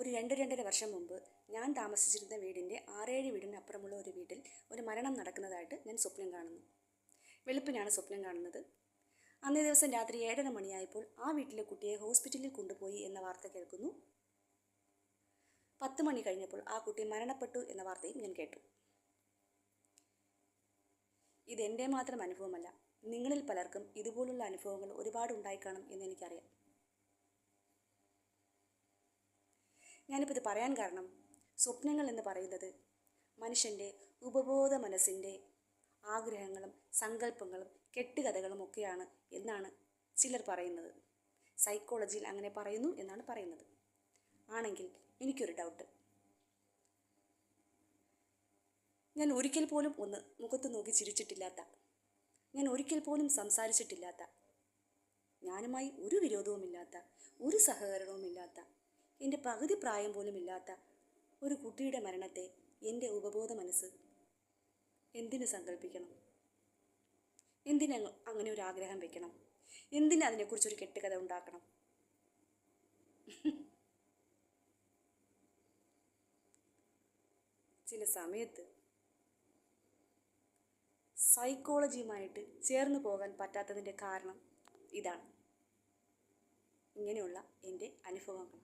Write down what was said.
ഒരു 2-2.5 വർഷം മുമ്പ് ഞാൻ താമസിച്ചിരുന്ന വീടിൻ്റെ 6-7 വീടിനപ്പുറമുള്ള ഒരു വീട്ടിൽ ഒരു മരണം നടക്കുന്നതായിട്ട് ഞാൻ സ്വപ്നം കാണുന്നു. വെളുപ്പിനാണ് സ്വപ്നം കാണുന്നത്. അന്നേ ദിവസം രാത്രി 7:30 മണിയായപ്പോൾ ആ വീട്ടിലെ കുട്ടിയെ ഹോസ്പിറ്റലിൽ കൊണ്ടുപോയി എന്ന വാർത്ത കേൾക്കുന്നു. 10 മണി കഴിഞ്ഞപ്പോൾ ആ കുട്ടി മരണപ്പെട്ടു എന്ന വാർത്തയും ഞാൻ കേട്ടു. ഇതെൻ്റെ മാത്രം അനുഭവമല്ല, നിങ്ങളിൽ പലർക്കും ഇതുപോലുള്ള അനുഭവങ്ങൾ ഒരുപാട് ഉണ്ടായിക്കാണും എന്നെനിക്കറിയാം. ഞാനിപ്പോൾ ഇത് പറയാൻ കാരണം, സ്വപ്നങ്ങൾ എന്ന് പറയുന്നത് മനുഷ്യൻ്റെ ഉപബോധ മനസ്സിൻ്റെ ആഗ്രഹങ്ങളും സങ്കല്പങ്ങളും കെട്ടുകഥകളും ഒക്കെയാണ് എന്നാണ് ചിലർ പറയുന്നത്. സൈക്കോളജിയിൽ അങ്ങനെ പറയുന്നു എന്നാണ് പറയുന്നത്. ആണെങ്കിൽ എനിക്കൊരു ഡൗട്ട്. ഞാൻ ഒരിക്കൽ പോലും ഒന്ന് മുഖത്ത് നോക്കി ചിരിച്ചിട്ടില്ലാത്ത, ഞാൻ ഒരിക്കൽ പോലും സംസാരിച്ചിട്ടില്ലാത്ത, ഞാനുമായി ഒരു വിരോധവുമില്ലാത്ത, ഒരു സഹകരണവുമില്ലാത്ത, എൻ്റെ പകുതി പ്രായം പോലും ഇല്ലാത്ത ഒരു കുട്ടിയുടെ മരണത്തെ എൻ്റെ ഉപബോധ മനസ്സ് എന്തിനു സങ്കല്പിക്കണം? എന്തിന് അങ്ങനെ ഒരു ആഗ്രഹം വെക്കണം? എന്തിന് അതിനെക്കുറിച്ചൊരു കെട്ടുകഥ ഉണ്ടാക്കണം? ചില സമയത്ത് സൈക്കോളജിയുമായിട്ട് ചേർന്ന് പോകാൻ പറ്റാത്തതിൻ്റെ കാരണം ഇതാണ്. ഇങ്ങനെയുള്ള എൻ്റെ അനുഭവങ്ങൾ.